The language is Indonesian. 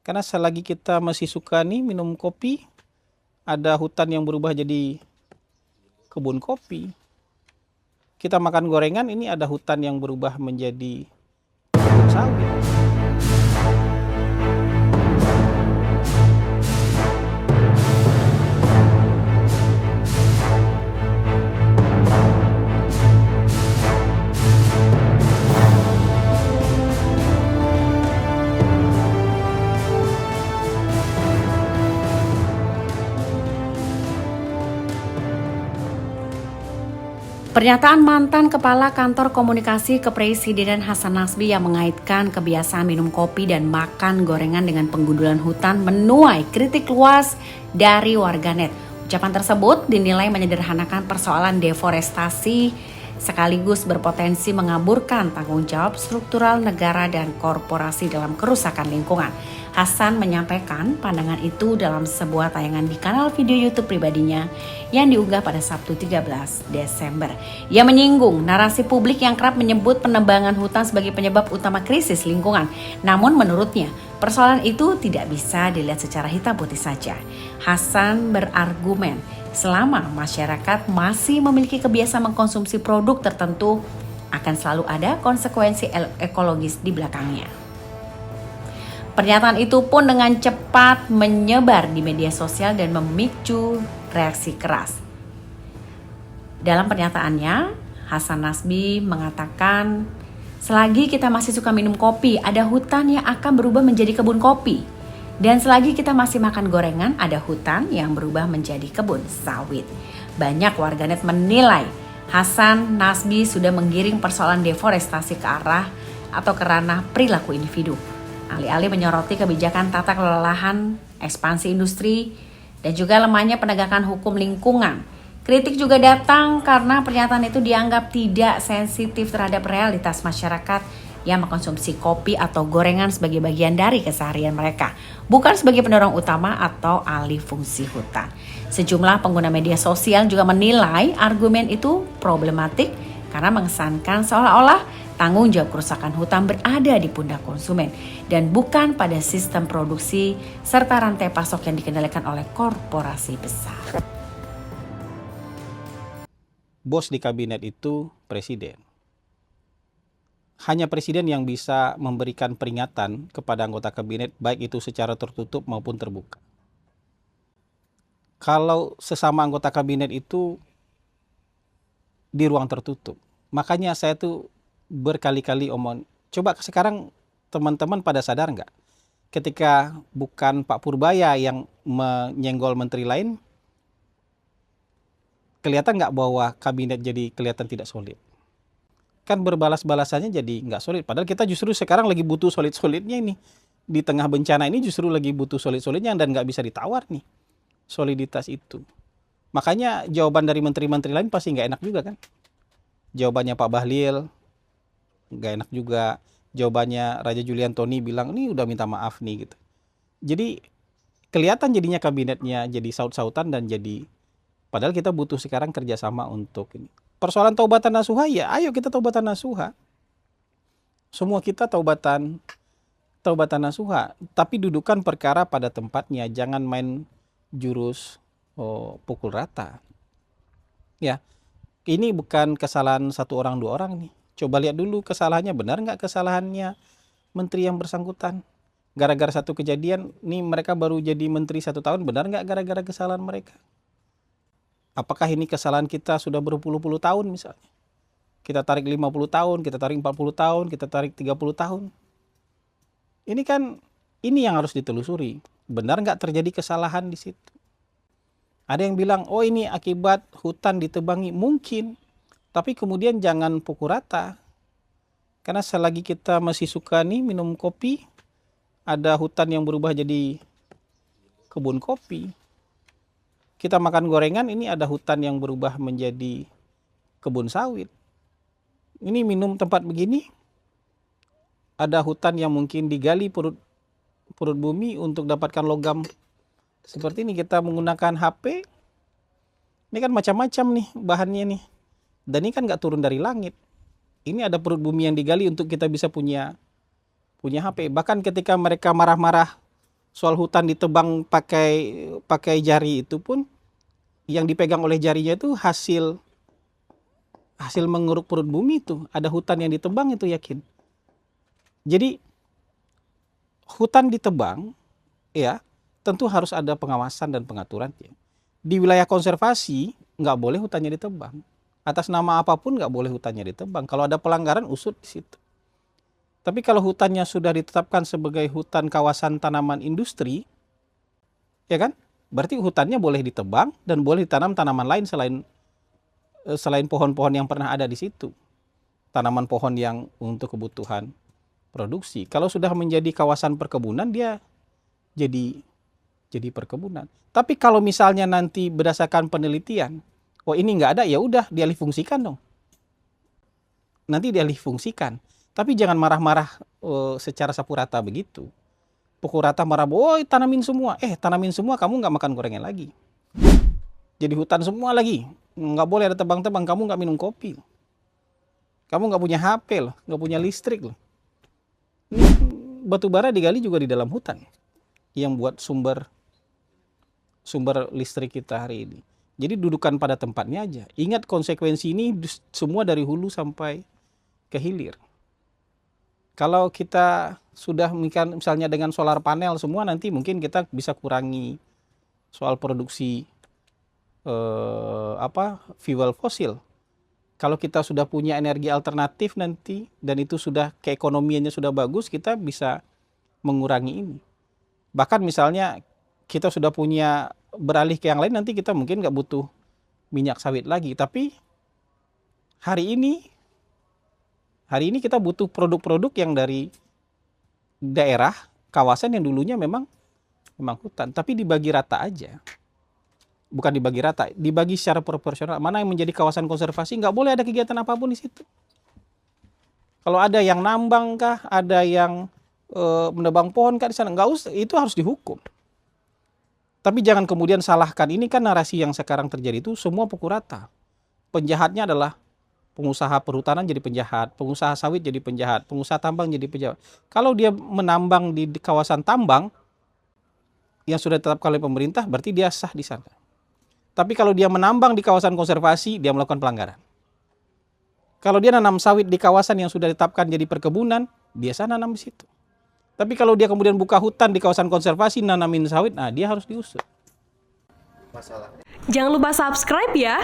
Karena selagi kita masih suka nih minum kopi, ada hutan yang berubah jadi kebun kopi. Kita makan gorengan, ini ada hutan yang berubah menjadi kebun sawit. Pernyataan mantan Kepala Kantor Komunikasi Kepresidenan Hasan Nasbi yang mengaitkan kebiasaan minum kopi dan makan gorengan dengan penggundulan hutan menuai kritik luas dari warganet. Ucapan tersebut dinilai menyederhanakan persoalan deforestasi sekaligus berpotensi mengaburkan tanggung jawab struktural negara dan korporasi dalam kerusakan lingkungan. Hasan menyampaikan pandangan itu dalam sebuah tayangan di kanal video YouTube pribadinya yang diunggah pada Sabtu 13 Desember. Ia menyinggung narasi publik yang kerap menyebut penebangan hutan sebagai penyebab utama krisis lingkungan. Namun menurutnya, persoalan itu tidak bisa dilihat secara hitam putih saja. Hasan berargumen, selama masyarakat masih memiliki kebiasaan mengkonsumsi produk tertentu, akan selalu ada konsekuensi ekologis di belakangnya. Pernyataan itu pun dengan cepat menyebar di media sosial dan memicu reaksi keras. Dalam pernyataannya, Hasan Nasbi mengatakan, selagi kita masih suka minum kopi, ada hutan yang akan berubah menjadi kebun kopi. Dan selagi kita masih makan gorengan, ada hutan yang berubah menjadi kebun sawit. Banyak warganet menilai Hasan Nasbi sudah menggiring persoalan deforestasi ke arah atau ke ranah perilaku individu. Alih-alih menyoroti kebijakan tata kelola lahan, ekspansi industri, dan juga lemahnya penegakan hukum lingkungan. Kritik juga datang karena pernyataan itu dianggap tidak sensitif terhadap realitas masyarakat yang mengkonsumsi kopi atau gorengan sebagai bagian dari keseharian mereka, bukan sebagai pendorong utama atau alih fungsi hutan. Sejumlah pengguna media sosial juga menilai argumen itu problematik karena mengesankan seolah-olah tanggung jawab kerusakan hutan berada di pundak konsumen dan bukan pada sistem produksi serta rantai pasok yang dikendalikan oleh korporasi besar. Bos di kabinet itu presiden. Hanya presiden yang bisa memberikan peringatan kepada anggota kabinet, baik itu secara tertutup maupun terbuka. Kalau sesama anggota kabinet itu di ruang tertutup, makanya saya tuh berkali-kali omong, coba sekarang teman-teman pada sadar nggak? Ketika bukan Pak Purbaya yang menyenggol menteri lain, kelihatan nggak bahwa kabinet jadi kelihatan tidak solid? Kan berbalas-balasannya jadi nggak solid. Padahal kita justru sekarang lagi butuh solid-solidnya ini. Di tengah bencana ini justru lagi butuh solid-solidnya dan nggak bisa ditawar nih soliditas itu. Makanya jawaban dari menteri-menteri lain pasti nggak enak juga kan? Jawabannya Pak Bahlil nggak enak juga. Jawabannya Raja Juliantoni bilang, ini udah minta maaf nih gitu. Jadi kelihatan jadinya kabinetnya jadi saut-sautan dan jadi, padahal kita butuh sekarang kerjasama untuk ini. Persoalan taubatan nasuha, ya ayo kita taubatan nasuha. Semua kita taubatan nasuha. Tapi dudukan perkara pada tempatnya. Jangan main jurus pukul rata. Ya, ini bukan kesalahan satu orang dua orang nih. Coba lihat dulu kesalahannya, benar nggak kesalahannya menteri yang bersangkutan. Gara-gara satu kejadian, nih mereka baru jadi menteri 1 tahun, benar nggak gara-gara kesalahan mereka? Apakah ini kesalahan kita sudah berpuluh-puluh tahun misalnya? Kita tarik 50 tahun, kita tarik 40 tahun, kita tarik 30 tahun. Ini kan, ini yang harus ditelusuri. Benar nggak terjadi kesalahan di situ? Ada yang bilang, oh ini akibat hutan ditebangi. Mungkin. Tapi kemudian jangan pukul rata. Karena selagi kita masih suka nih minum kopi, ada hutan yang berubah jadi kebun kopi. Kita makan gorengan, ini ada hutan yang berubah menjadi kebun sawit. Ini minum tempat begini, ada hutan yang mungkin digali perut bumi untuk dapatkan logam. Seperti ini kita menggunakan HP, ini kan macam-macam nih bahannya nih. Dan ini kan nggak turun dari langit. Ini ada perut bumi yang digali untuk kita bisa punya HP. Bahkan ketika mereka marah-marah soal hutan ditebang pakai jari itu pun yang dipegang oleh jarinya itu hasil mengeruk perut bumi itu. Ada hutan yang ditebang itu yakin. Jadi hutan ditebang ya tentu harus ada pengawasan dan pengaturan. Di wilayah konservasi nggak boleh hutannya ditebang. Atas nama apapun nggak boleh hutannya ditebang. Kalau ada pelanggaran usut di situ. Tapi kalau hutannya sudah ditetapkan sebagai hutan kawasan tanaman industri, ya kan? Berarti hutannya boleh ditebang dan boleh ditanam tanaman lain selain pohon-pohon yang pernah ada di situ. Tanaman pohon yang untuk kebutuhan produksi. Kalau sudah menjadi kawasan perkebunan, dia jadi perkebunan. Tapi kalau misalnya nanti berdasarkan penelitian, oh ini nggak ada, ya udah dialih fungsikan dong. Nanti dialih fungsikan. Tapi jangan marah-marah secara sapu rata begitu. Pukul rata marah, oh tanamin semua. Tanamin semua, kamu nggak makan gorengan lagi. Jadi hutan semua lagi. Nggak boleh ada tebang-tebang, kamu nggak minum kopi. Kamu nggak punya HP loh, nggak punya listrik loh. Ini batu bara digali juga di dalam hutan. Yang buat sumber listrik kita hari ini. Jadi dudukan pada tempatnya aja. Ingat konsekuensi ini semua dari hulu sampai ke hilir. Kalau kita sudah misalnya dengan solar panel semua, nanti mungkin kita bisa kurangi soal produksi fuel fosil. Kalau kita sudah punya energi alternatif nanti dan itu sudah keekonomiannya sudah bagus, kita bisa mengurangi ini. Bahkan misalnya kita sudah punya beralih ke yang lain, nanti kita mungkin nggak butuh minyak sawit lagi. Tapi hari ini kita butuh produk-produk yang dari daerah, kawasan yang dulunya memang hutan. Tapi dibagi rata aja. Bukan dibagi rata, dibagi secara proporsional. Mana yang menjadi kawasan konservasi, nggak boleh ada kegiatan apapun di situ. Kalau ada yang nambang kah, ada yang menebang pohon kah di sana, nggak usah, itu harus dihukum. Tapi jangan kemudian salahkan, ini kan narasi yang sekarang terjadi itu semua pukul rata. Penjahatnya adalah pengusaha perhutanan jadi penjahat, pengusaha sawit jadi penjahat, pengusaha tambang jadi penjahat. Kalau dia menambang di kawasan tambang yang sudah ditetapkan oleh pemerintah, berarti dia sah di sana. Tapi kalau dia menambang di kawasan konservasi, dia melakukan pelanggaran. Kalau dia nanam sawit di kawasan yang sudah ditetapkan jadi perkebunan, dia sah nanam di situ. Tapi kalau dia kemudian buka hutan di kawasan konservasi, nanamin sawit, nah dia harus diusut. Jangan lupa subscribe ya.